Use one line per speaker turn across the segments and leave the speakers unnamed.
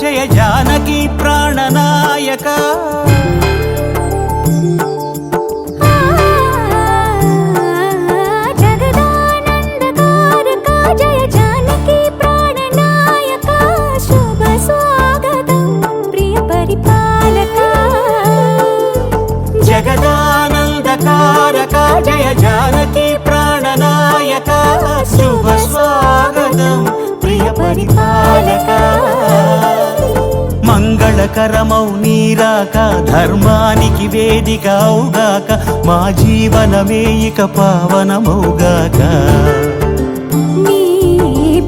జయ జానకి ప్రాణనాయక
జగదానందకారక జయ జానకి ప్రాణనాయక శుభ స్వాగతం ప్రియ పరిపాలక
జగదానందకారక జయ జానకి ప్రాణనాయక శుభ స్వాగతం ప్రియ పరిపాలక మంగళకరమౌ నీరాక ధర్మానికి వేదిక అవుగాక మా జీవనమే ఇక పావనమౌగాక
నీ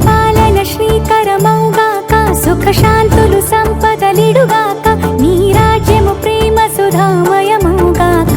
పాలన శ్రీకరమౌగాక సుఖ శాంతులు సంపదలిడుగాక నీ రాజ్యము ప్రేమ సుధామయమౌగాక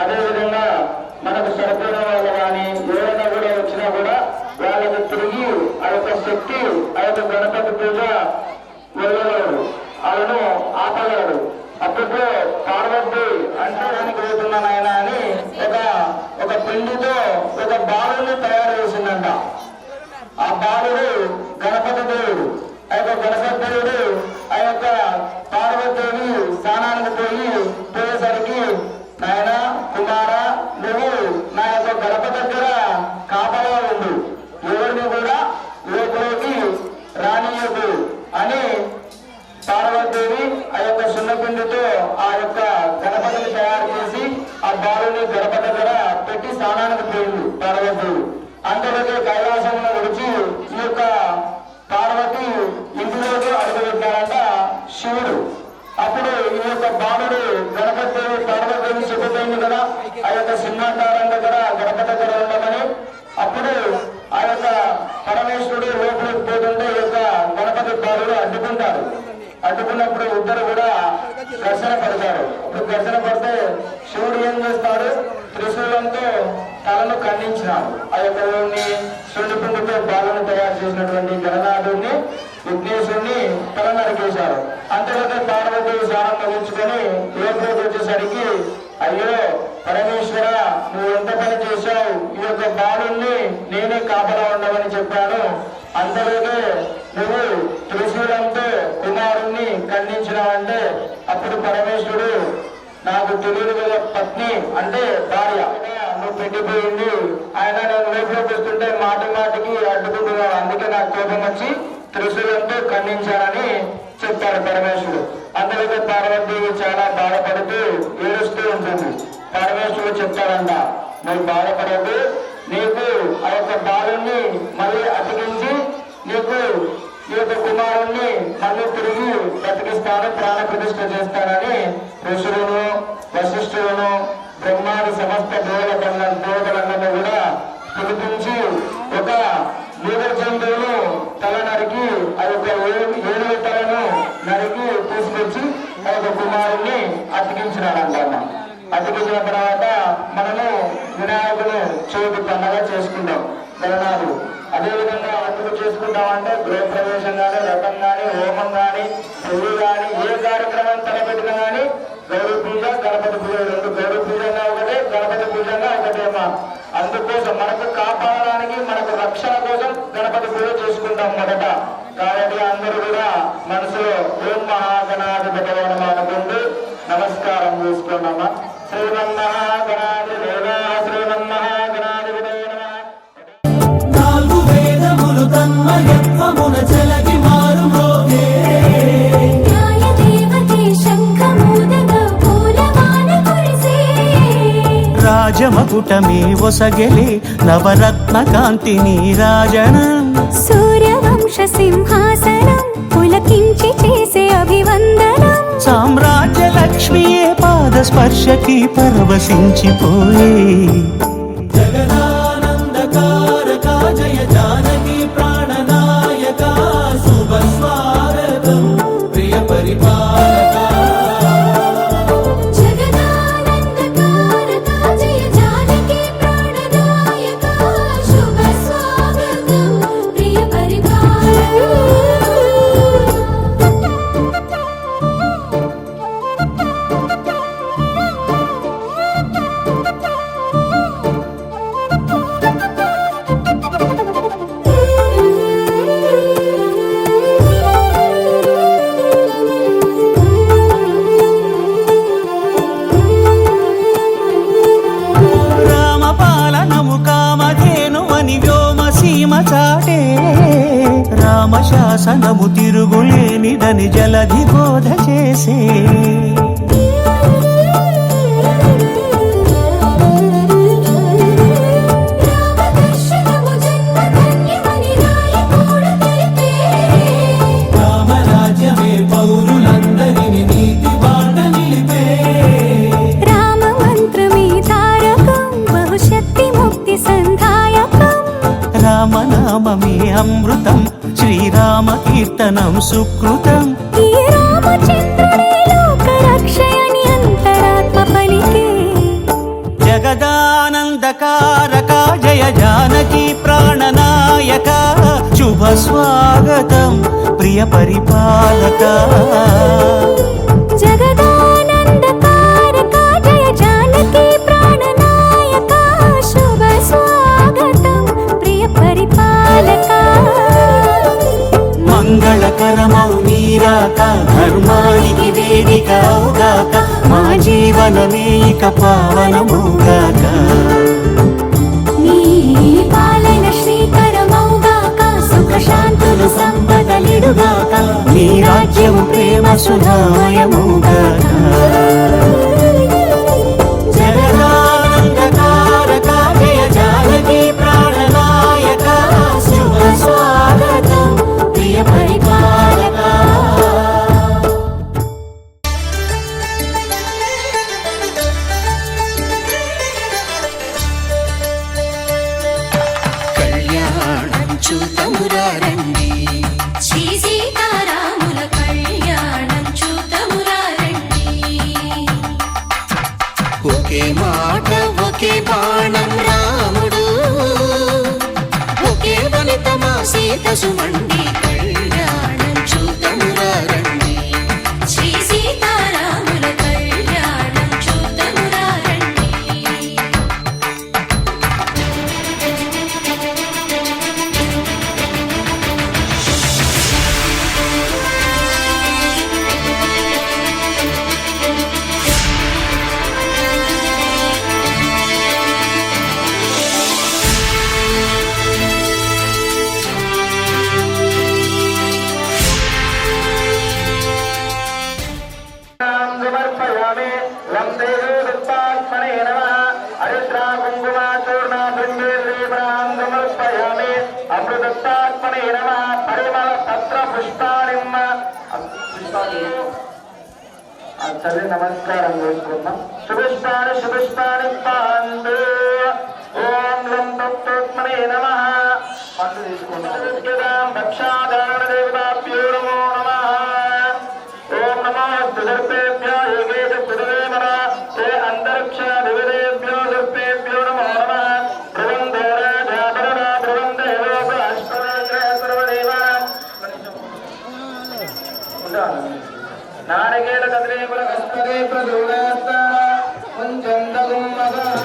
అదేవిధంగా మనకు సరిపోయిన వాళ్ళు కానీ ఎవరైనా కూడా వచ్చినా కూడా వాళ్ళకి తిరిగి ఆ యొక్క శక్తి ఆ యొక్క గణపతి పూజ వెళ్ళగలడు, వాళ్ళను ఆపగలడు. అప్పట్లో పార్వతి అంటానికి వెళ్తున్నాను ఆయన అని ఒక పిండితో ఒక బాలుని తయారు చేసిందంట. ఆ బాలుడు గణపతి దేవుడు. ఆ యొక్క గణపతి దేవుడు ఆ యొక్క పార్వతిని స్నానానికి పోయేసరికి నాయన కుమార నువ్వు నా యొక్క గడప దగ్గర కాపలా ఉండు, ఎవరిని కూడా లోపలికి రానియదు అని పార్వతీదేవి ఆ యొక్క సున్నపిండితో ఆ యొక్క గణపతిని తయారు చేసి ఆ బాలుని గడప దగ్గర పెట్టి స్నానానికి పోయింది పార్వతీదేవి. అంతలోకి కైలాసంలో విడిచి ఈ యొక్క పార్వతి ఇంటిలోకి అడుగుపెట్టారంట శివుడు. అప్పుడు ఈ యొక్క బాలుడు గణపతి పార్వతిని చెప్పబోయింది కదా ఆ యొక్క సింహాకారం దగ్గర గణపతి దగ్గర ఉండమని. అప్పుడు ఆ యొక్క పరమేశ్వరుడు లోపలికి పోతుంటే ఈ యొక్క గణపతి బాలుడు అడ్డుకుంటారు. అడ్డుకున్నప్పుడు ఇద్దరు కూడా ఘర్షణ పడతారు. ఇప్పుడు ఘర్షణ పడితే శివుడు ఏం చేస్తాడు, త్రిశూలంతో తలను ఖండించినాడు. ఆ యొక్క సుండిపిండితో బాలను తయారు చేసినటువంటి గణనాథుడిని విఘ్నేశ్వరుని తల నరికేశారు. అంతలోనే పార్వతి స్నానం ముగించుకొని లోపలికి వచ్చేసరికి అయ్యో పరమేశ్వర నువ్వు ఎంత పని చేశావు, ఈ యొక్క బాలుని నేనే కాపలా ఉండమని చెప్పాను. అంతలోనే నువ్వు త్రిశూలంతో కుమారుణ్ణి ఖండించినావంటే అప్పుడు పరమేశ్వరుడు నాకు తెలియదు కదా పత్ని అంటే భార్య నువ్వు పెట్టిపోయింది ఆయన, నేను లోపలికి వస్తుంటే మాటి మాటికి అడ్డుకుంటున్నావు, అందుకే నాకు కోపం వచ్చి త్రిశూలంతో ఖండించానని చెప్తాడు పరమేశ్వరుడు. అందులో పార్వతీదేవి చాలా బాధపడుతూ ఏడుస్తూ ఉంటుంది. పరమేశ్వరుడు చెప్తాడంట, నువ్వు బాధపడదు, నీకు ఆ యొక్క బాలుని మళ్ళీ అతికించి నీకు ఈ యొక్క కుమారుణ్ణి మళ్ళీ తిరిగి బతికిస్తాను, ప్రాణ ప్రతిష్ఠ చేస్తానని ఋషులను వశిష్ఠులను బ్రహ్మాది సమస్త దేవతలందరినీ కూడా పిలిపించి ఒక తీసుకొచ్చి ఆ యొక్క కుమారుణ్ణి అతికించినాడంటమ్మా. అతికించిన తర్వాత మనము వినాయకుని చవితి పండుగ చేసుకుంటాం గణనాథు. అదేవిధంగా ఎందుకు చేసుకుంటామంటే గృహప్రవేశం కానీ, రథం కానీ, హోమం కానీ, పెళ్లి కానీ, ఏ కార్యక్రమం తలపెట్టినా కానీ గౌరీ పూజ, గణపతి పూజ, రెండు గౌరీ పూజంగా ఒకటే, గణపతి పూజంగా ఒకటేమా. అందుకోసం మనకు కాపాడడానికి, మనకు రక్షణ కోసం గణపతి పూజ చేసుకుంటాం మొదట. కాబట్టి అందరూ కూడా మనసులో ఓం మహాగణాధిపతి అనుకుంటూ నమస్కారం చేసుకున్నామా. శ్రీమన్మహాగణాధిదేవ శ్రీమన్మహాగణాధిపతి
నాలుగు వేదములు తన్మయత్వమున చెలగి మారు మ్రోగే.
న్యాయ దేవతే శంఖమూదగా పూలవాన కురిసే.
రాజమకుటమే ఒసగెలే నవరత్న కాంతి నీరాజనం.
సూర్యవంశ సింహాసనం పులకించి చేసే అభివందనం.
సామ్రాజ్య లక్ష్మియే పాద స్పర్శకి పరవశించిపోయే. జగదానందకారక జయ జానకి ప్రాణనాయక శుభ స్వాగతం ప్రియ పరిపాలక.
జగదానందకారక జయ జానకి ప్రాణనాయక శుభ స్వాగతం ప్రియ పరిపాలక.
రామపాలనము కామధేనువని వ్యోమ సీమ చాటే. రామశాసనము తిరుగులేనిదని జలధి బోధ చేసే.
రామదర్శనము జన్మధన్యమని రాయకూడ తెలిపే.
రామరాజ్యమే పౌరులందరిని నీతి బాట నిలిపే.
రామ మంత్రమే తారకం బహుశక్తి ముక్తి సంధాయకం.
రామనామమే అమృతం శ్రీరామ కీర్తనం సుకృతం.
ఈ రామచంద్రుడే లోక రక్షయని అంతరాత్మ పలికే.
జగదానందకారక జయ జానకి ప్రాణనాయక శుభ స్వాగతం ప్రియ పరిపాలక.
జగదానందకారక జయ జానకి ప్రాణనాయక శుభ స్వాగతం ప్రియ పరిపాలక.
మంగళకరమౌ నీరాక ధర్మానికి వేదిక అవుగాక. మా జీవనమే ఇక పావనమౌగాక.
నీ పాలన శ్రీకరమౌగాక సుఖ శాంతులు సంపదలిడుగాక.
నీ రాజ్యము ప్రేమ సుధామయమౌగాక. జగదానందకారక జయ జానకి ప్రాణనాయక శుభ స్వాగతం ప్రియ పరిపాలక.
కళ్యాణం చూతమురారండి
శ్రీ సీతారాముల కళ్యాణం చూతమురారండి.
ఒకే మాట ఒకే బాణం రాముడు, ఒకే వనిత మా సీత సుమండి. కళ్యాణం చూతమురారండి
శ్రీ సీతారాముల కళ్యాణం చూతమురారండి.
సమర్పయామి. లం దేవే దత్తాత్మనే నమః. హరిద్రా కుంకుమా చూర్ణ బృందేంద్రీపరాం సమర్పయామి. అమృతత్తాత్మనే నమః. పరిమళ పత్ర పుష్పాణి చదివి నమస్కారం చేసుకున్నాం. శుభిష్టాని పాండు. ఓం లం దత్తాత్మనే నమః. పండు తీసుకున్నాం. భక్షాధారణ దేవతాభ్యో నమో నమః. ఓం నమో నారికేళ కదలీకుల కస్పదే ప్రదూరస్త ముంజందగుం మగః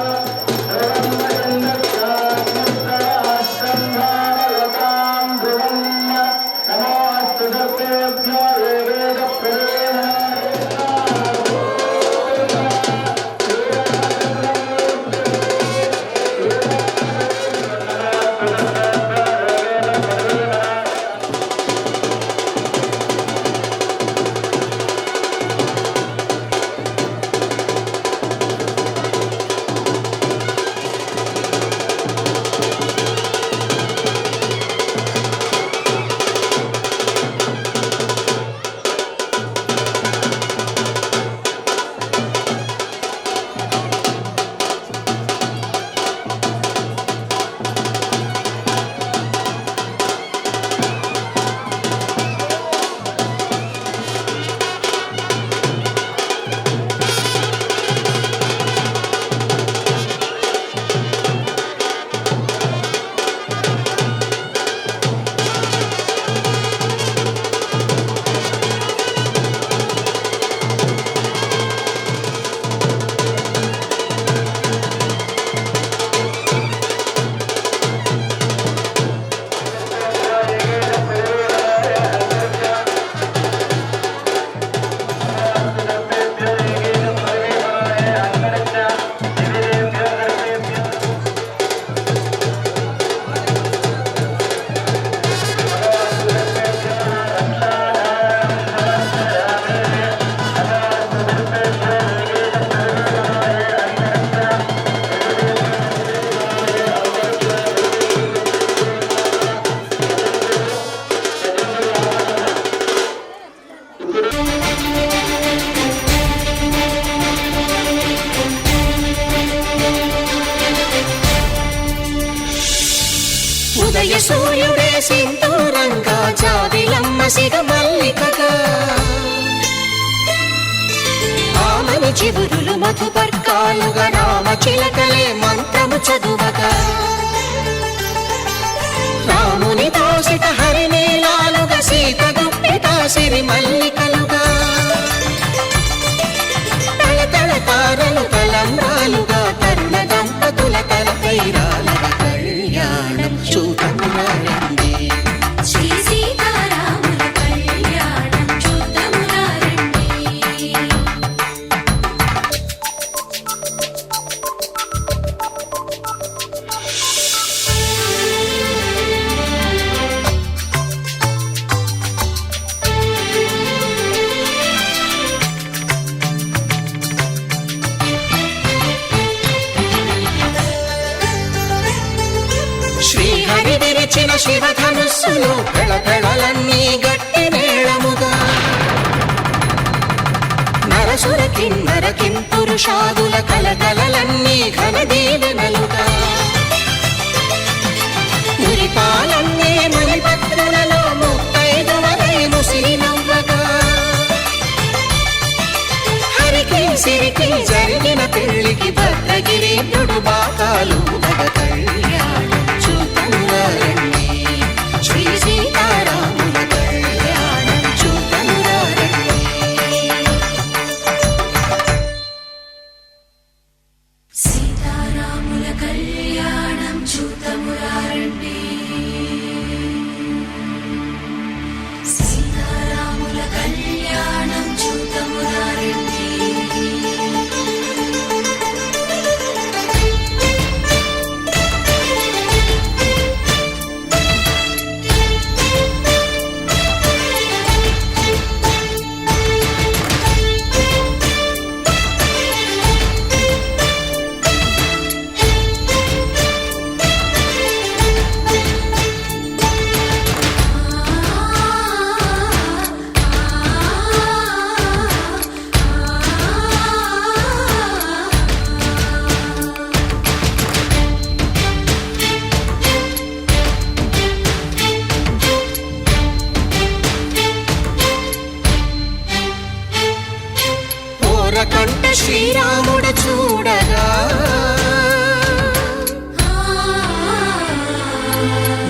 ఉదయ సూర్యుడే సింధూరంగా జాబిలమ్మ సిగ మల్లికగా ఆమని చివురులు మధుపర్కాలుగా రామ చిలకలే మంత్రము చదువగా రాముని దోసిట హరినీలాలుగా సీత గుప్పిట సిరి మల్లికలుగా తళతళ తారలు తలంబ్రాలుగా తరుణ దంపతుల తలపైరాలుగా కళ్యాణం చూడమురారండి
శ్రీ సీతారాముల కళ్యాణం చూద్దామురారండి.
శ్రీహరి విరిచిన శివధనుస్సులు పెళపెళలన్నీ గట్టి మేళముగా నరసుర కిన్నర కింపురుషాదుల కలకలలన్నీ ఘన దీవెనలుగా మురిపాలన్నీ మణిపత్రులలో ముత్తైదువలై ముసిరి నవ్వగా హరికి సిరికి జరిగిన పెళ్లికి భద్రగిరీంద్రుడు బాకాలు మగ కళ్యాణం చూతమురారండి శ్రీ సీతారాముల కళ్యాణం చూతమురారండి
సీతారాముల కళ్యాణం చూద్దామురారండి. సీతారాముల కళ్యాణం చూద్దామురారండి.
కంట శ్రీరాముడు చూడగా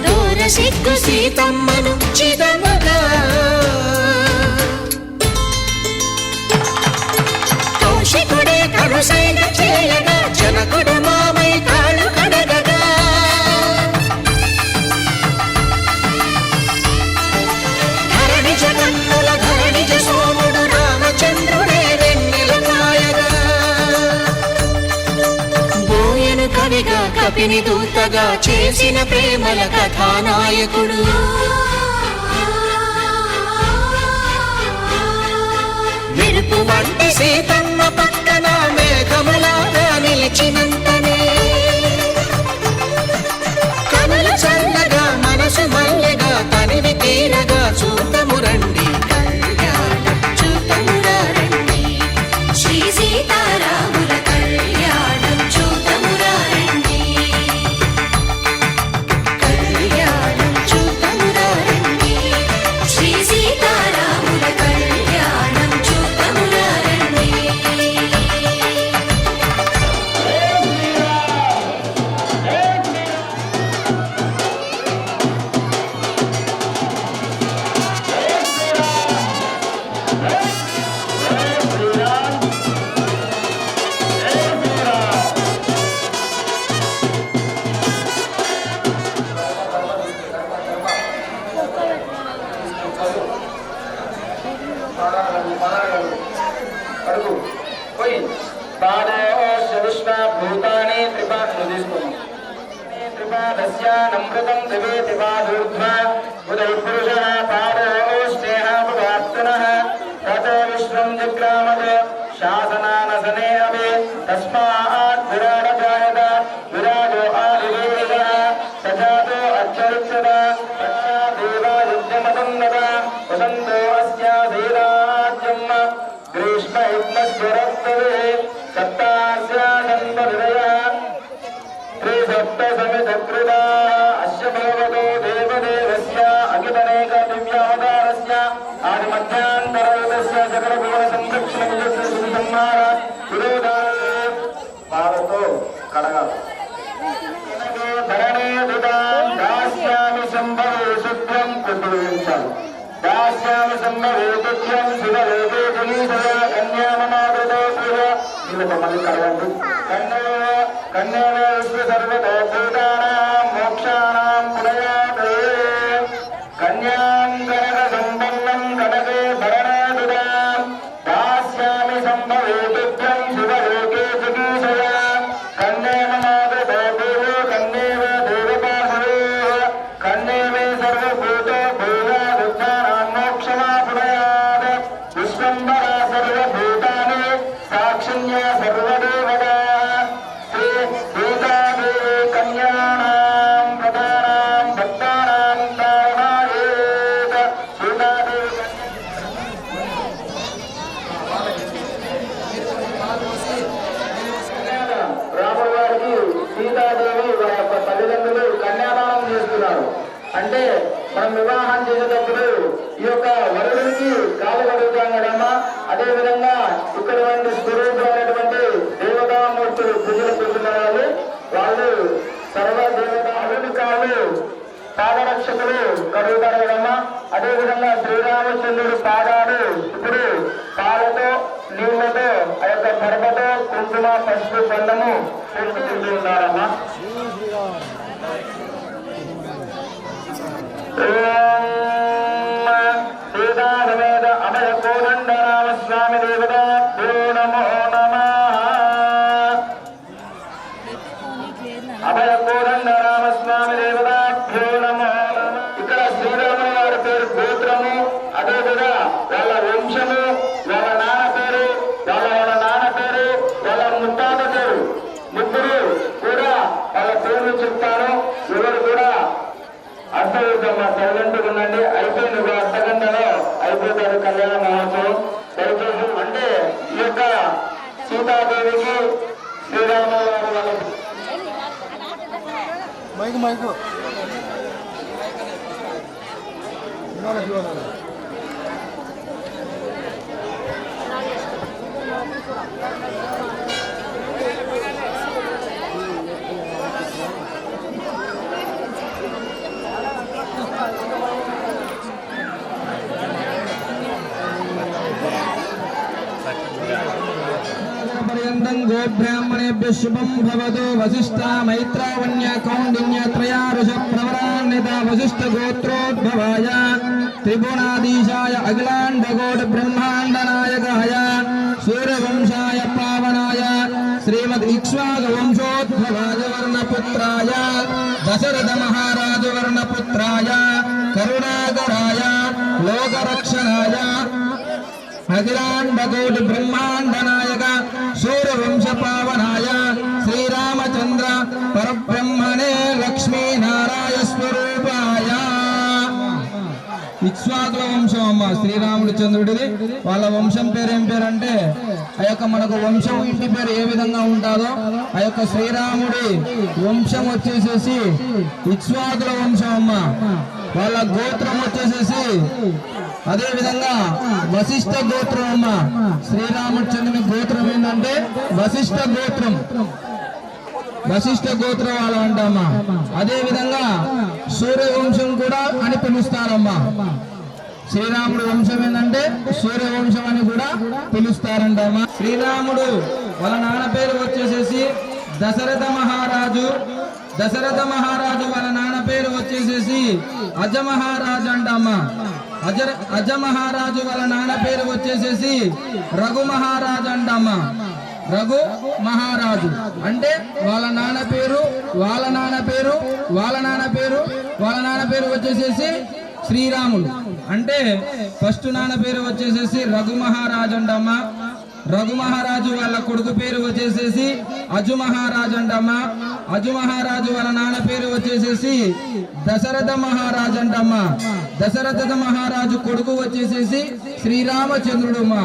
దూర సిగ్గు సీతమ్మను చిదమగా కపిని దూతగా చేసిన ప్రేమల కథానాయకుడు. మెరుపు వంటి సీతమ్మ పక్కన మేఘములాగా నిలిచినంతనే కనులు చల్లగా మనసు మల్లెగా తనివి తీరగా చూతము రండి, కళ్యాణం చూతమురా రండి.
శ్రీ సీతారాముల కళ్యాణం చూతమురా రండి.
కళ్యాణం చూతమురా రండి.
శ్రీ సీతారాముల కళ్యాణం చూతమురా రండి.
అడుగు పోయి పాదోశ విశ్వ భూతాని త్రిపాఠను తీసుకుని త్రిపాదస్యానమృతం దివే త్రిపాదూర్ధ్వ ఉదయ పురుష పాదోష్ణేహాపవాప్తున తతో విశ్వం జిగ్రామత్ శాసనానసనే అవే తస్మాత్ విరాడ జాయత విరాజో ఆదివేద సజాతో అచ్చరిచ్చత దేవాయుధ్యమతం నద వసంతో అస్యాధీరాజ్యం గ్రీష్మ యుగ్మస్వరస్తవే సప్తాస్యానందహృదయ త్రిసప్త సమితకృతా అస్య భగవతో దేవదేవస్య అఖిలనేక దివ్యావతారస్య ఆదిమధ్యాంతరయుతస్య సకల భువన సంరక్షణ విజయ సంహార విరోధాయ పాలతో కడగాలి. ధరణే దుదాం దాస్యామి సంభవే శుద్ధం కుటుంబించాలి. దాస్యామి సంభవే దుఃఖ్యం శివలోకే జనీసయ కన్యామమాగృతో పూజ వీళ్ళతో మళ్ళీ కడగండి. కన్యే విశ్వ సర్వతో భూతానాం మోక్షానాం పునయాతే కన్యాంగనక సంపన్నం కనకే భరణే దుదాం దాస్యామి సంభవే దుఃఖ్యం శివలోకే జనీసయ కన్యామమాగృతో పూజ కన్యేవ దేవపాసవే కన్యేవే సర్వభూతో భూయా దుఃఖానాం మోక్షమాపునయాత్ విశ్వంబరా సర్వభూతాని సాక్షిణ్యా సర్వదేవతా శ్రీ సీతాదేవి కన్యానాం ప్రధానాం భక్తానాం తారణాయేత సీతాదేవి రాముడు వారికి సీతాదేవి వారి యొక్క తల్లిదండ్రులు కన్యాదానం చేస్తున్నారు. అంటే మనం వివాహం చేసేటప్పుడు ఈ యొక్క వరుడికి కాలు కడుగుతాం కదమ్మా. అదే విధంగా ఇక్కడ స్వరూపులైనటువంటి దేవతామూర్తులు పూజలు పెడుతున్న వాళ్ళు సర్వ దేవతాముడి కాళ్ళు పాదరక్షకులు కడుగుతారు కదమ్మా. అదే విధంగా శ్రీరామచంద్రుడు పాదాలు ఇప్పుడు పాలతో నీళ్లతో ఆ యొక్క పరపతో కుంకుమ పసుపు బంధము పెట్టుకుంటూ ఉన్నారమ్మా. సీతా సమేత అభయ కోదండ రామస్వామి దేవతాభ్యో నమో నమః. అభయ కోదండ రామస్వామి దేవతాభ్యో నమో నమః. ఇక్కడ శ్రీరాముల వారి పేరు గోత్రము, అదే విధంగా వాళ్ళ వంశము, వాళ్ళ నాన్న పేరు, వాళ్ళ నాన్న పేరు, వాళ్ళ ముత్తాత పేరు, ముగ్గురు కూడా వాళ్ళ పేర్లు చెప్తాను. ఎవరు కూడా అర్థమవుతాం సైలెంట్గా ఉండండి. అయిపోయింది ఒక అర్ధగంటలో అయిపోతారు కళ్యాణ మహోత్సవం. దయచేసి అంటే ఈ యొక్క సీతాదేవికి శ్రీరాముల వారి వాళ్ళ
మైకు మైకు
गोब्राह्मणेभ्यः शुभं भवतु। वसिष्ठा मैत्रावण्य कौण्डिन्य त्रया ऋषप्रवरान्विता वसिष्ठ गोत्रोद्भवाय त्रिभुवनाधीशाय अखिलाण्डकोट ब्रह्माण्डनायकाय सूर्यवंशाय पावनाय श्रीमद् इक्ष्वाकवंशोद्भवाय वर्ण పుత్రాయ దశరథ మహారాజు వర్ణపుత్రాయ కరుణాకరాయ లోకరక్షణాయ అఖిలాండకోటి బ్రహ్మాండ నాయక సూర్యవంశ పావనాయ శ్రీరామచంద్ర పరబ్రహ్మణే లక్ష్మీనారాయణ స్వరూపాయ. ఇక్ష్వాకుల వంశం అమ్మ శ్రీరాముడు చంద్రుడిది. వాళ్ళ వంశం పేరు ఏం పేరు అంటే ఆ యొక్క మనకు వంశం ఇంటి పేరు ఏ విధంగా ఉంటుందో ఆ యొక్క శ్రీరాముడి వంశం వచ్చేసేసి ఇక్ష్వాకుల వంశం అమ్మ. వాళ్ళ గోత్రం వచ్చేసేసి అదే విధంగా వశిష్ఠ గోత్రం అమ్మ. శ్రీరామచంద్రుని గోత్రం ఏంటంటే వశిష్ఠ గోత్రం. వశిష్ఠ గోత్రం వాళ్ళు అంటామా. అదే విధంగా సూర్యవంశం కూడా అని పిలుస్తారమ్మా. శ్రీరాముడు వంశం ఏంటంటే సూర్యవంశం అని కూడా పిలుస్తారంటామా. శ్రీరాముడు వాళ్ళ నాన్న పేరు వచ్చేసేసి దశరథ మహారాజు. దశరథ మహారాజు వాళ్ళ నాన్న పేరు వచ్చేసేసి అజ మహారాజు అంటామా. అజ మహారాజు వాళ్ళ నాన్న పేరు వచ్చేసేసి రఘు మహారాజు అంటామా. రఘు మహారాజు అంటే వాళ్ళ నాన్న పేరు వాళ్ళ నాన్న పేరు వాళ్ళ నాన్న పేరు వాళ్ళ నాన్న పేరు వచ్చేసేసి శ్రీరాముడు. అంటే ఫస్ట్ నాన్న పేరు వచ్చేసేసి రఘు మహారాజు అంటమ్మా. రఘు మహారాజు వాళ్ళ కొడుకు పేరు వచ్చేసేసి అజు మహారాజు అంటమ్మా. అజు మహారాజు వాళ్ళ నాన్న పేరు వచ్చేసేసి దశరథ మహారాజు అంటమ్మా. దశరథ మహారాజు కొడుకు వచ్చేసేసి శ్రీరామచంద్రుడు అమ్మా.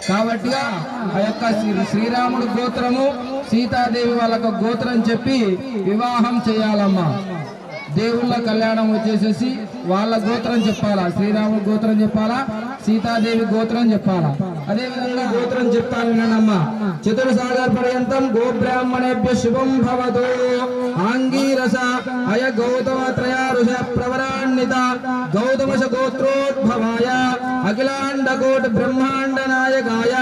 కాబట్టి ఆ యొక్క శ్రీరాముడు గోత్రము సీతాదేవి వాళ్ళకు గోత్రం చెప్పి వివాహం చేయాలమ్మా. దేవుళ్ళ కళ్యాణం వచ్చేసేసి వాళ్ళ గోత్రం చెప్పాలా. శ్రీరాముడు గోత్రం చెప్పాలా, సీతాదేవి గోత్రం చెప్పాలా. అదే విధంగా గోత్రం చెప్తాను వినమ్మా. చతుర్సాగర పర్యంతం గోబ్రాహ్మణేభ్య శుభం భవతు. ఆంగీరస అయ గౌతమ త్రయారుష ప్రవరాన్విత గౌతమశ గోత్రోద్భవాయ అఖిలాండకోటి బ్రహ్మాండ నాయకాయ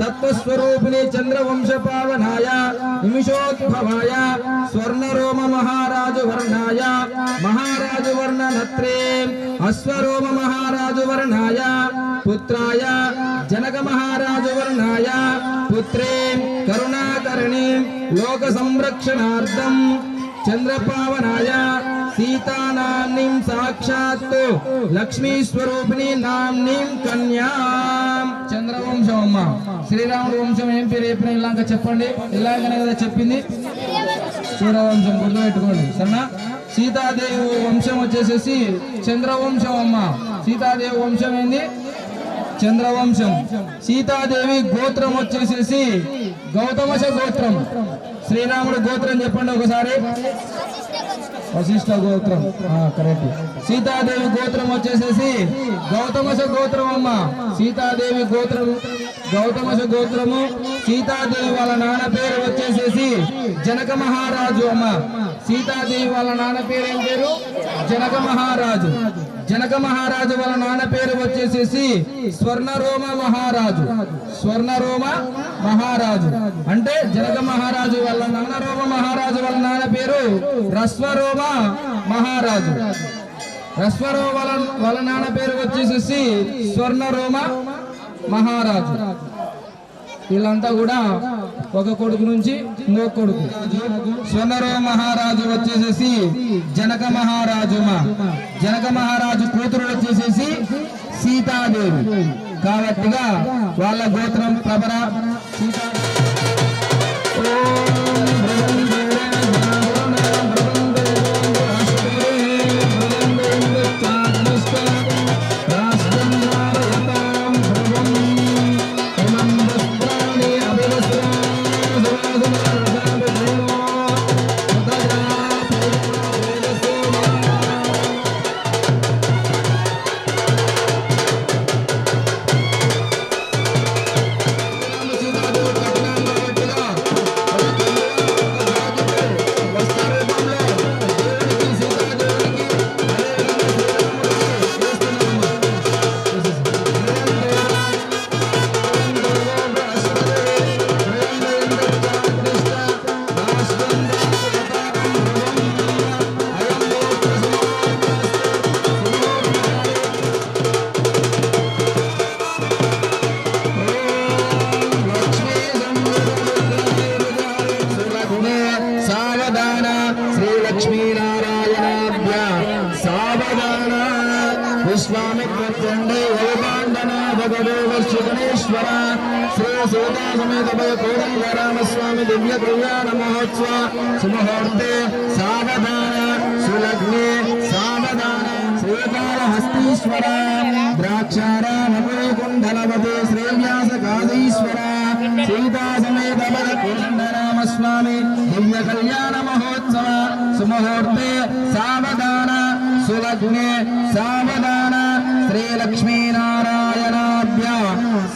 తత్వస్వరూపిణి చంద్రవంశ పావనాయ నిమిషోద్భవాయ స్వర్ణరోమ మహారాజు వర్ణాయ మహారాజు వర్ణ నత్రే అశ్వరోమ మహారాజు వర్ణాయ పుత్రాయ జనక మహారాజు వర్ణాయ పుత్రే కరుణాకరణి లోక సంరక్షణార్థం చంద్రపావనాయ సీతానామ్నిం సాక్షాత్ లక్ష్మీ స్వరూపిణి నామ్నిం కన్యా. చంద్రవంశం అమ్మ. శ్రీరాముడు వంశం ఏం పేరు చెప్పిన ఇలాగ చెప్పండి. ఇలాగనే కదా చెప్పింది. సూర్యవంశం గుర్తుపెట్టుకోండి సరేనా. సీతాదేవి వంశం వచ్చేసేసి చంద్రవంశం అమ్మ. సీతాదేవి వంశం ఏంది చంద్రవంశం. సీతాదేవి గోత్రం వచ్చేసేసి గౌతమశ గోత్రం. శ్రీరాముడు గోత్రం చెప్పండి ఒకసారి. వశిష్ఠ గోత్రం కరెక్ట్. సీతాదేవి గోత్రం వచ్చేసేసి గౌతమశ గోత్రం అమ్మ. సీతాదేవి గోత్రం గౌతమశ గోత్రము. సీతాదేవి వాళ్ళ నాన్న పేరు వచ్చేసేసి జనక మహారాజు అమ్మ. సీతాదేవి వాళ్ళ నాన్న పేరు ఏం పేరు జనక మహారాజు. జనక మహారాజు వాళ్ళ నాన్న పేరు వచ్చేసేసి స్వర్ణరోమ మహారాజు. స్వర్ణరోమ మహారాజు అంటే జనక మహారాజు వాళ్ళ నాన్న రోమ మహారాజు వాళ్ళ నాన్న పేరు రస్వరోమ మహారాజు. రస్వరోమ వాళ్ళ నాన్న పేరు వచ్చేసేసి స్వర్ణరోమ మహారాజు. వీళ్ళంతా కూడా ఒక కొడుకు నుంచి ఇంకొక కొడుకు. స్వర్ణరోమ మహారాజు వచ్చేసేసి జనక మహారాజు. జనక మహారాజు కూతురు వచ్చేసేసి సీతాదేవి. కాబట్టిగా వాళ్ళ గోత్రం ప్రభర సీతా. విశ్వామిత్రండే యోగాండనాథగణేశ్వర శ్రీ సీతా సమేత కోదండ రామస్వామి దివ్య కళ్యాణ మహోత్సవ సుముహూర్తే సావధాన సులగ్నే సావధాన శ్రీకాళహస్తీశ్వర ద్రాక్షారామకుండలవతే శ్రీవ్యాస కాళీశ్వర సీతా సమేత కోదండ రామస్వామి దివ్య కళ్యాణ మహోత్సవ సుముహూర్తే సావధాన సులగ్నే సావధాన శ్రీ లక్ష్మీనారాయణాభ్య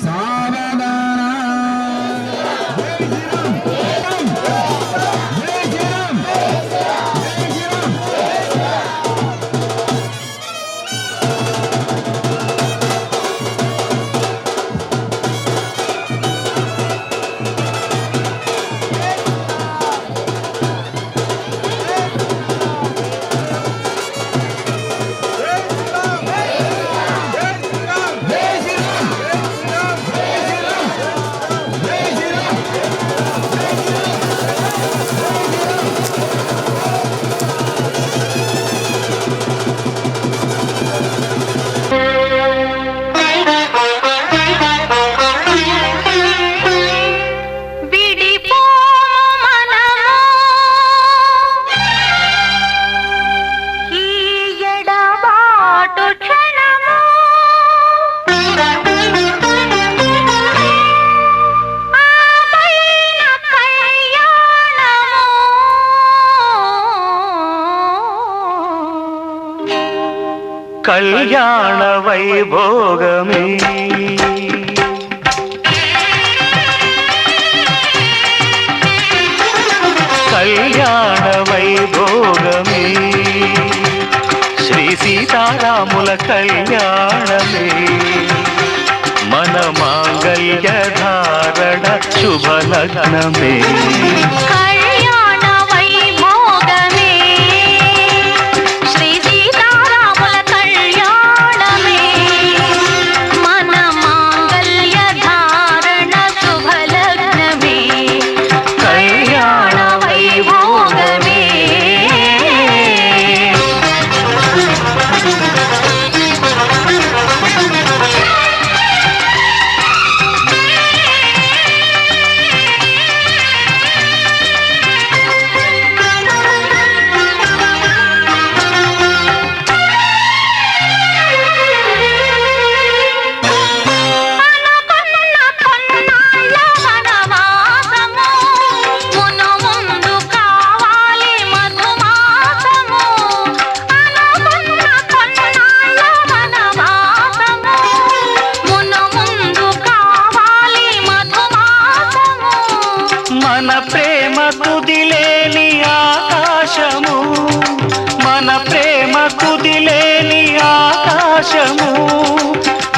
సావధాన.
కళ్యాణ వైభోగమే కళ్యాణ వైభోగమే శ్రీ సీతారాముల కళ్యాణమే మన మాంగళ్య ధారణ శుభలగ్నమే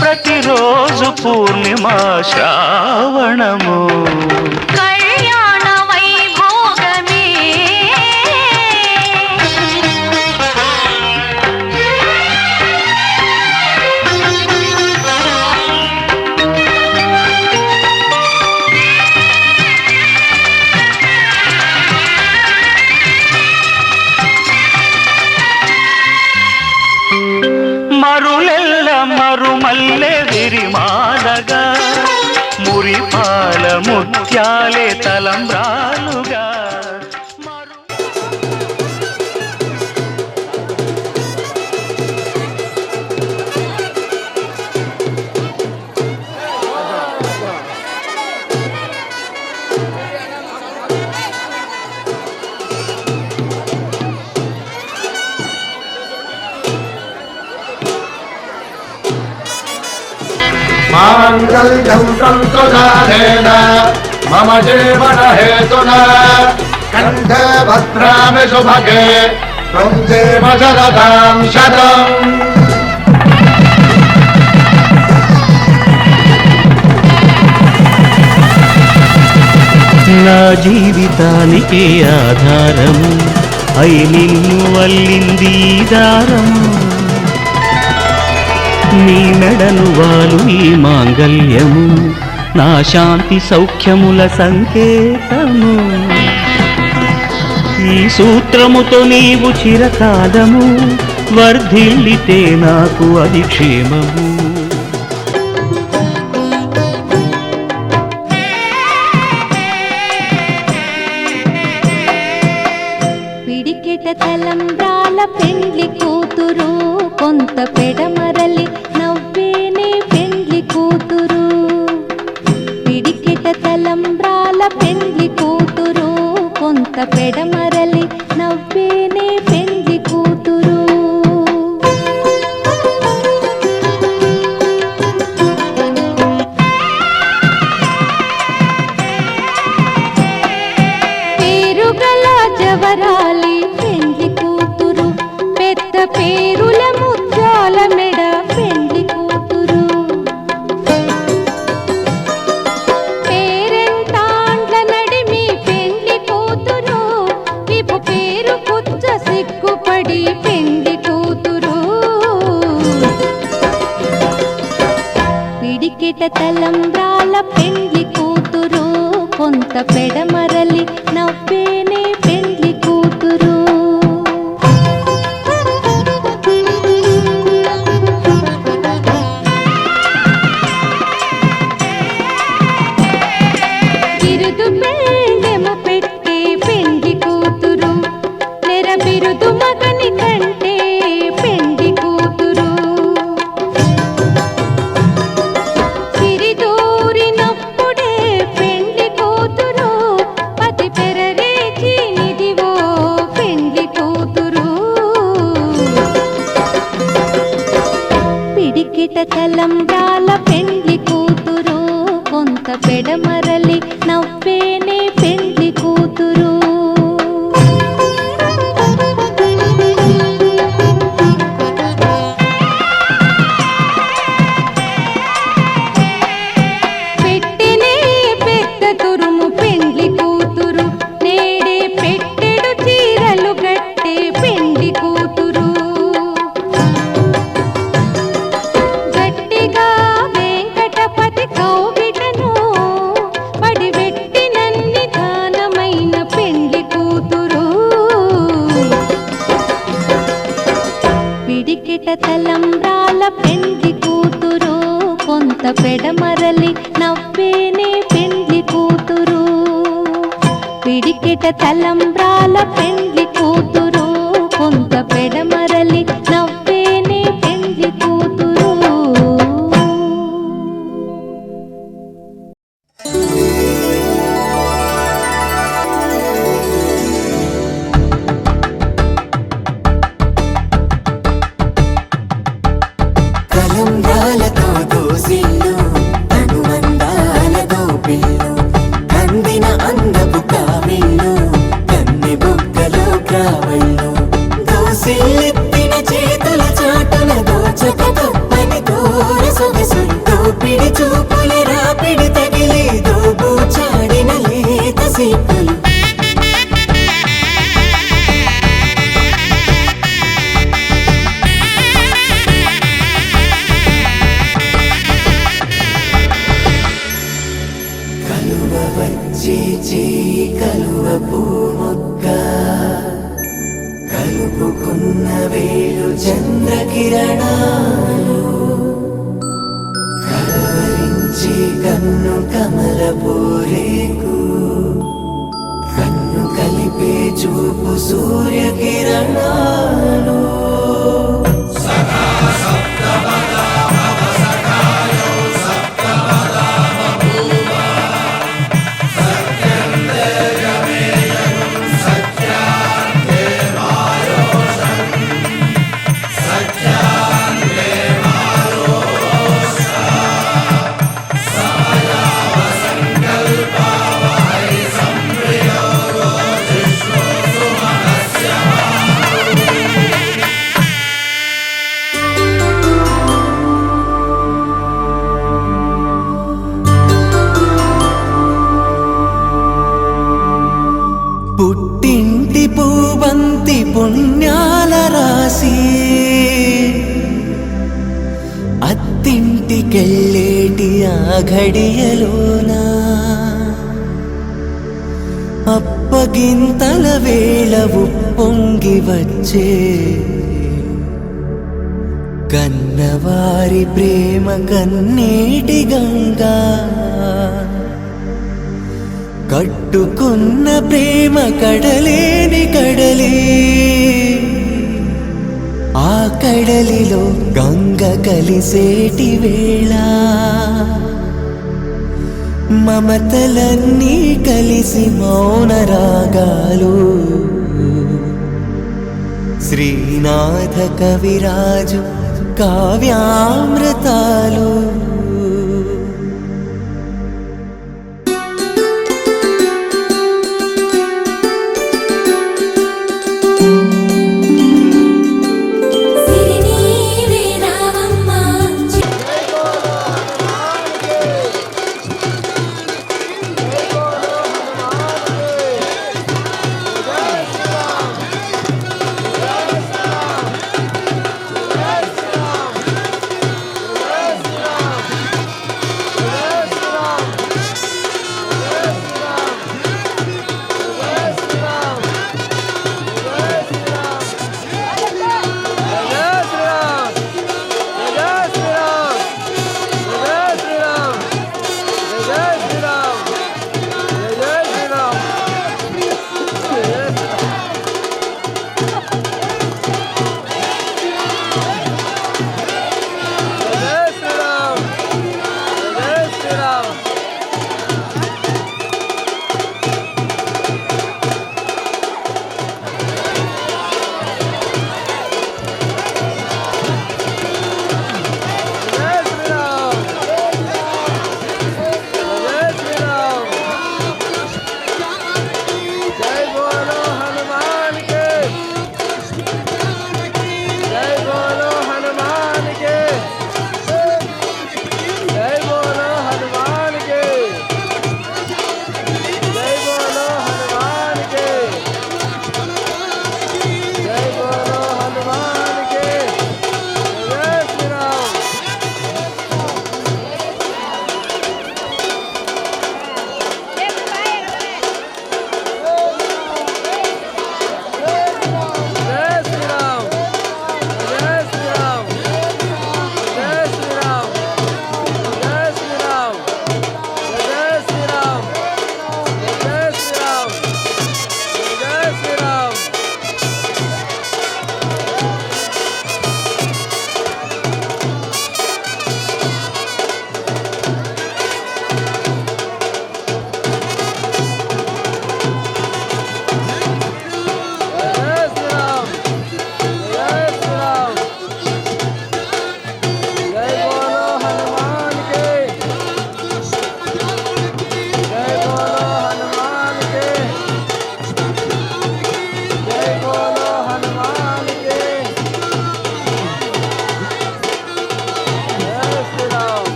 ప్రతిరోజు పూర్ణిమా శ్రావణము
కళ్యాణ వైభోగమే
మరులెల్ల మరుమల్లె విరిమాలగా మురిపాల ముత్యాలే తలంబ్రాలుగా
మాంగళ్యం తంతుజానేన మమ జీవన హేతునా కంఠే భద్రామి శుభగే త్వం దేవ శరదాం శతం.
నా జీవితానికి ఆధారము అయి నిన్ను వల్లింది దారము నీ మెడను వాలు ఈ మాంగళ్యము నా శాంతి సౌఖ్యముల సంకేతము ఈ సూత్రముతో నీవు చిరకాలము వర్ధిల్లితే నాకు అది క్షేమము.
పిడికెట తలంబ్రాల పెండ్లి కూతురు, కొంత పెడమరలి నవ్వేనే పెండ్లి కూతురు. పిడికెట తలంబ్రాల పెండ్లి కూతురు, కొంత పెడమరలి నవ్వేనే పెండ్లి కూతురు. పేరుగల జవరాలి పెండ్లి కూతురు, పెద్ద పేరుల ముత్యాల మెడ పెండ్లి కూతురు. పేరెంటాండ్ల నడిమి పెండ్లి కూతురు, విపు పేరు కుచ్చ సిగ్గుపడి పెండ్లి కూతురు. పిడికెట తలంబ్రాల పెండ్లి కూతురు, కొంత పెడమరలి నవ్వేనే పెండ్లి కూతురు. బిరుదు పెండెము పెట్టే పెండ్లి కూతురు, నెర బిరుదు మగని కంటే పెండ్లి కూతురు. సిరిదూరినప్పుడే పెండ్లి కూతురు, పతి పెరరేచి నిదివో పెండ్లి కూతురు. పిడికిట తలంబ్రాల పెండ్లి కూతురు, కొంత పెడమరలి నవ్వేనే పెండ్లి కూతురు. పెట్టెనే పెద్ద తురుము పెండ్లి కూతురు, నేడే పెట్టెడు చీరలు గట్టే పెండ్లి కూతురు. గట్టిగా వెంకటపతి కౌగిటను పడివెట్టినన్ని దానమైన పెండ్లి కూతురు. పిడికిట తలంబ్రాల పెండ్లి కూతురు, కొంత పెడమరలి నవ్వేనే పెండ్లి కూతురు. పిడికిట తలంబ్రాల పెండ్లి కూతురు, కొంత పెడమరలి నవ్వేనే పెండ్లి కూతురు.
తలంబ్రాలతో దోసిళ్ళు, అనుబంధాలతో పిల్లు, అందిన అందపు కావిళ్ళు, కన్నె బుగ్గలో క్రావళ్ళు. దోసిళ్ళెత్తిన చేతుల చాటున దోచక తప్పని దూర సొగసులు, దోపిడి చూపుల రాపిడి తగిలి దోబూచాడిన లేత సీపులు. కలువ వచ్చే చేయి కలువ పూమొక్క, కలుపుకున్న వేలు చంద్రకిరణాలు, కలవరించే కన్ను కమల పూరేకు, కన్ను కలిపే చూపు సూర్యకిరణాలు. పుట్టింటి పూవంతి పుణ్యాల రాసి, అత్తింటికెళ్ళేటి ఆ ఘడియలోనా, అప్పగింతల వేళ ఉప్పొంగి వచ్చే కన్నవారి ప్రేమ కన్నీటి గంగా, కట్టుకున్న ప్రేమ కడలేని కడలి, ఆ కడలిలో గంగ కలిసేటి వేళ మమతలన్నీ కలిసి మౌన రాగాలు. శ్రీనాథ కవిరాజు కావ్యామృతాలు.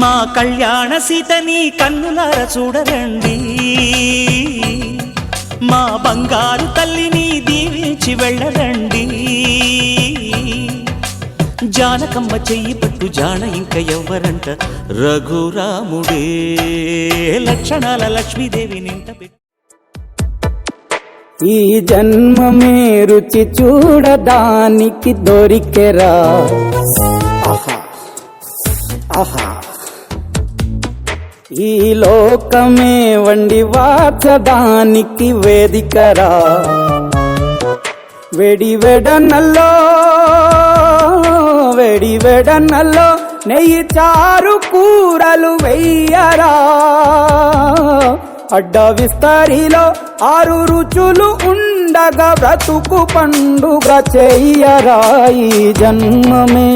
మా కళ్యాణ సీతని కన్నులార చూడరండి, మా బంగారు తల్లిని దీవించి వెళ్ళరండి. జానకమ్మ చెయ్యి పట్టు జాన ఇంక ఎవ్వరంట, రఘురాముడే లక్షణాల లక్ష్మీదేవి నింట పెట్టు.
ఈ జన్మమే రుచి చూడడానికి దొరికెరా, ఆహా ఆహా. ఈ లోకమే వండి వాచడానికి వేదికరా, వెడి వెడనల్లో నెయ్యి చారు కూరలు వెయ్యరా, అడ్డ విస్తరిలో 6 రుచులు ఉండగా బ్రతుకు పండుగ చెయ్యరా. ఈ జన్మమే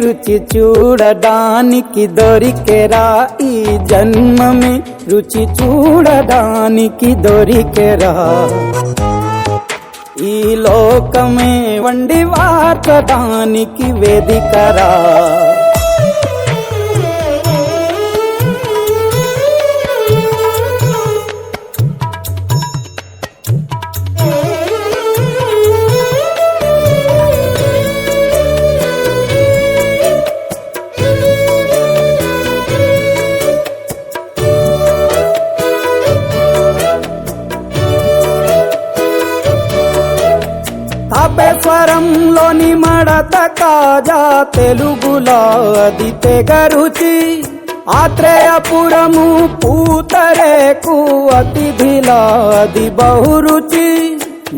రుచి చూడడానికి దొరికెరా, ఈ జన్మమే రుచి చూడడానికి దొరికెరా. ఈ లోకమే వండి వార్చడానికి వేదికరా. తాపేశ్వరంలోని మడత కాజా తెలుగులో అది తెగ రుచి, ఆత్రేయపురము పూతరేకు అతిథిలా అది బహురుచి.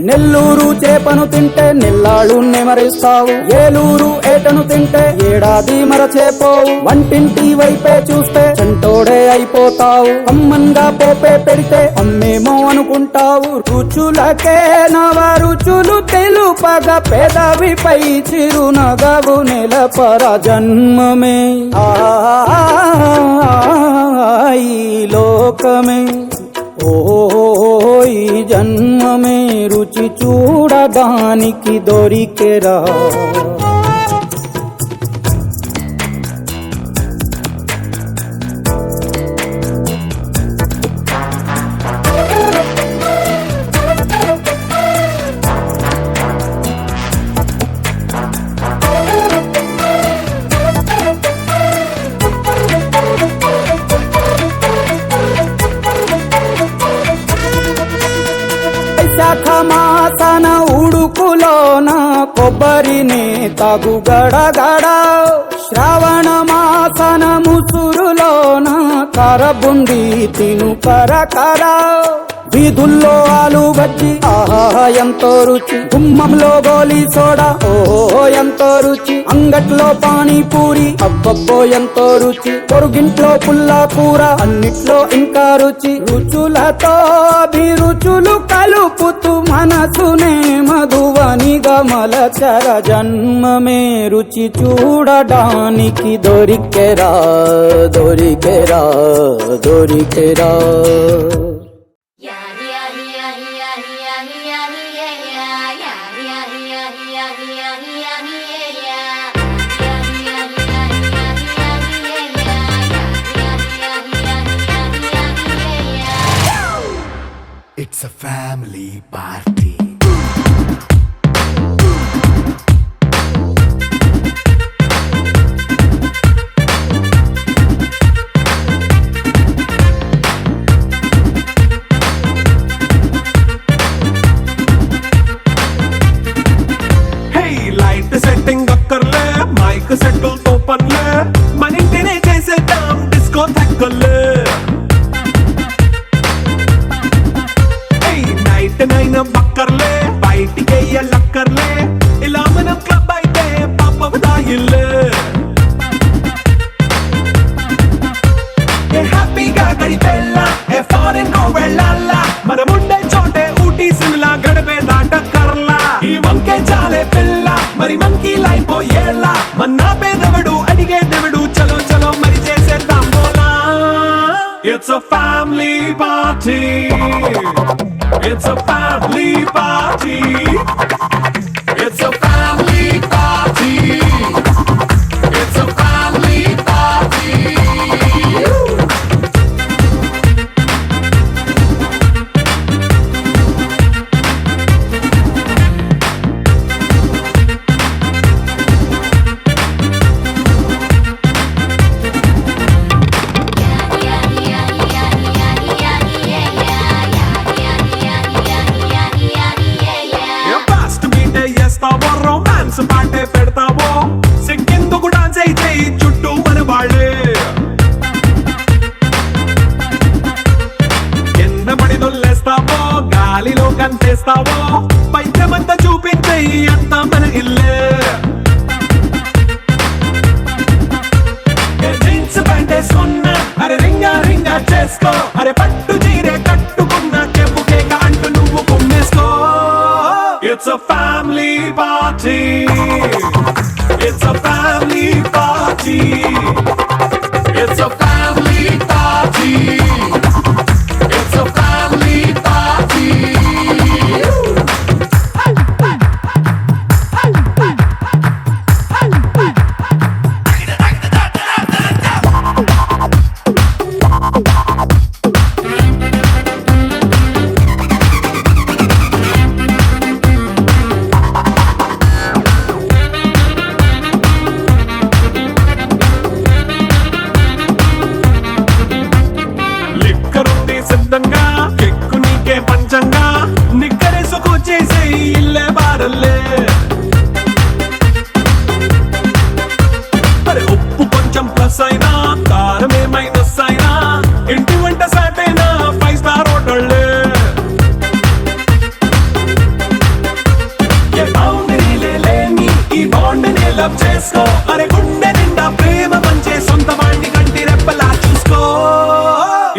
నెల్లూరు చేపను తింటే నెల్లాళ్ళు నెమరిస్తావు, ఏలూరు ఏటను తింటే ఏడాది మరచేపోవు. వంటింటి వైపే చూస్తే చెంటోడే అయిపోతావు, అమ్మంగా పోపే పెడితే అమ్మేమో అనుకుంటావు. రుచులకే నవ రుచులు తెలుపగా పెదవిపై చిరునగవు నెలపర. జన్మమే ఈ లోకమే, ఈ జన్మమే రుచి చూడడానికి దొరికెరా. మాసన ఉడుకులోన కొబ్బరిని తాగు గడగడ, శ్రావణ మాసన ముసురులోన కరబుండి తిను కరకర. వీధుల్లో ఆలు బజ్జి ఆహా ఎంతో రుచి, గుమ్మంలో గోలీ సోడా ఓహో ఎంతో రుచి, అంగట్లో పానీపూరి అబ్బబ్బో ఎంతో రుచి, పొరుగింట్లో పుల్లా కూర అన్నిట్లో ఇంకా రుచి. రుచులతో అభిరుచులు కలుపుతూ మనసునే మధువనిగా మలచర. జన్మమే రుచి చూడడానికి దొరికెరా, దొరికెరా, దొరికెరా.
It's a family party.
Hey, light setting akkarle, mic settle to panle, manintine chesedam disco thakkale. నైన బక్కర్లే బయటికి లక్కర్లే, ఇలా మనం క్లబ్ అయితే పాపదాయిల్లే. హ్యాపీగా గడిపెల్లా ఫారెన్ కో వెళ్ళాలా, మనముండే చోటే ఊటీ సిమ్లా గడిపే దాటక్కర్లా. ఈ వంకే చాలే పిల్ల మరి మంకీ లైఫ్ ఏళ్ళ, మన్నా పేదవడు అడిగే దేవుడు చలో చలో మరి చేసేద్దాం బోలా. It's a family party. It's a family party. It's a family party. party. It's a family party. It's a family party. It's a family party. లిక్కరుంది సిద్ధంగా కెక్కు నీకే పంచంగా నిక్కరేసుకు చేసే ఇల్లే బారల్లే అరే ఉప్పు కొంచెం ప్లస్ అయినా కారమే మైనస్ అయినా ఇంటి వంట సాటైనా 5 స్టార్ హోటళ్ళే ఏ బౌండరీలే లేని ఈ బాండ్ని లవ్ చేసుకో అరే గుండె నిండా ప్రేమ పంచే సొంత వాణ్ణి కంటి రెప్పలా చూసుకో.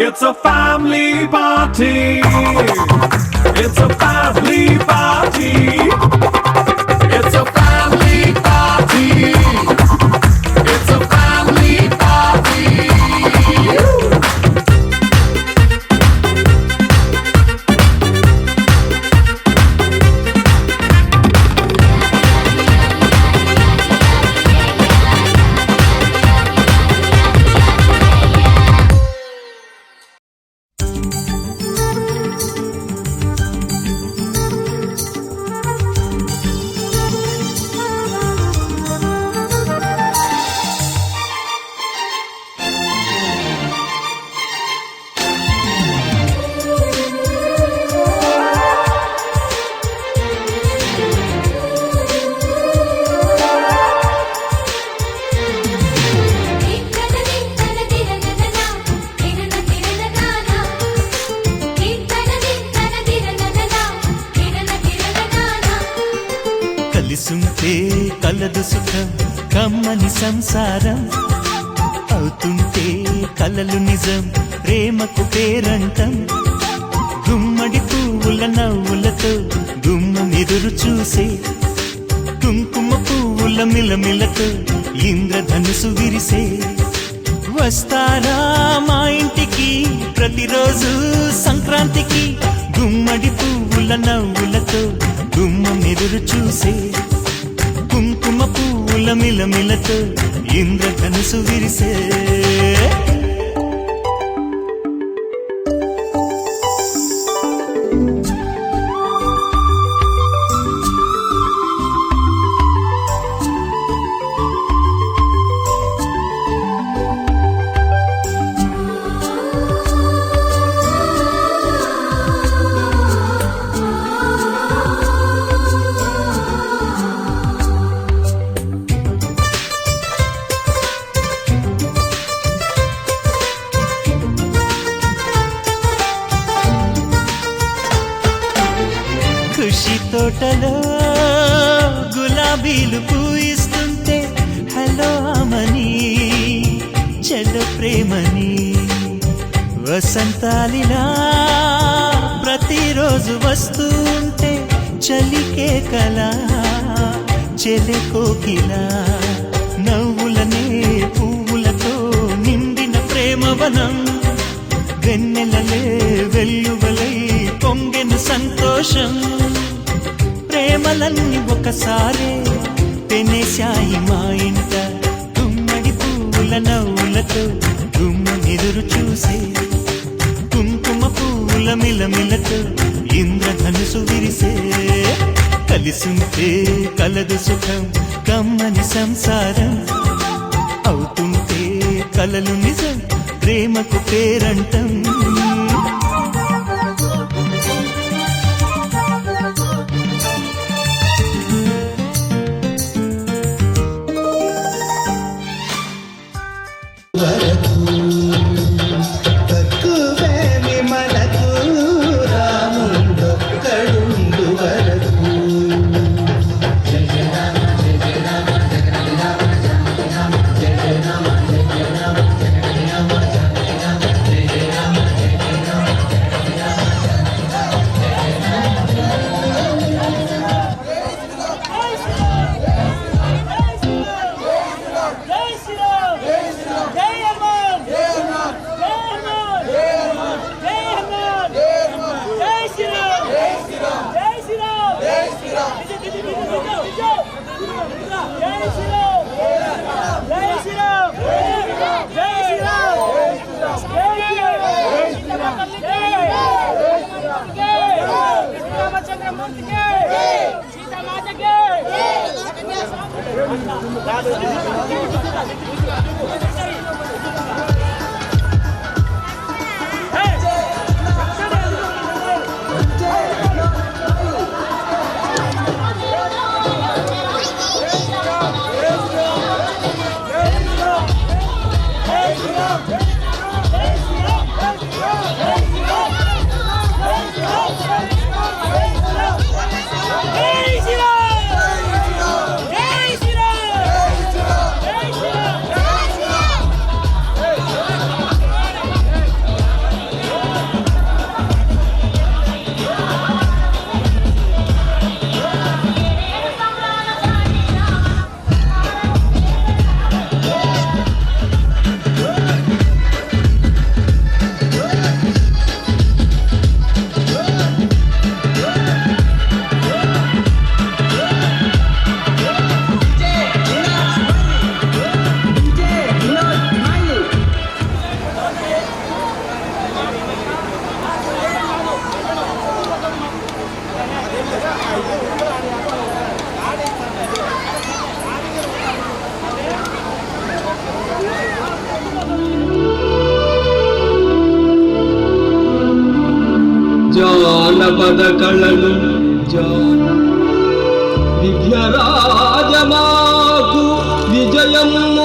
It's a family party. It's a family party. It's a family party. It's a family party.
కలిసుంటే కలదు సుఖం కమ్మని సంసారం అవుతుంటే కలలు నిజం ప్రేమకు పేరంటం గుమ్మడి పువ్వుల నవ్వులతో గుమ్మం ఎదురు చూసే కుంకుమ పువ్వుల మిలమిలతో ఇంద్రధనుసు విరిసే వస్తారా మా ఇంటికి ప్రతిరోజు సంక్రాంతికి గుమ్మడి పువ్వుల నవ్వులతో గుమ్మం ఎదురు చూసే కుంకుమ పువ్వుల మిలమిలతో ఇంద్రధనుసు విరిసే. ఖుషి తోటలో గులాబీలు పూయిస్తుంటే హలో అమని చెడ్డ ప్రేమని వసంతాలిలా ప్రతిరోజు వస్తూ ఉంటే చలికే కలా చెలె కోకిలా నవ్వులనే పువ్వులతో నిండిన ప్రేమవనం వెన్నెలలే వెల్లువలై పొంగెను సంతోషం ప్రేమలన్నీ ఒకసారే పెనేశాయి మా ఇంట గుమ్మడి పువ్వుల నవ్వులతో గుమ్మెదురు చూసే కుంకుమ పువ్వుల మిలమిలతో ఇంద్రధనుసు విరిసే కలిసుంటే కలదు సుఖం కమ్మని సంసారం అవుతుంటే కలలు నిజం ప్రేమకు పేరంటం.
జానపద కళలు విద్యరాజమాకు విజయము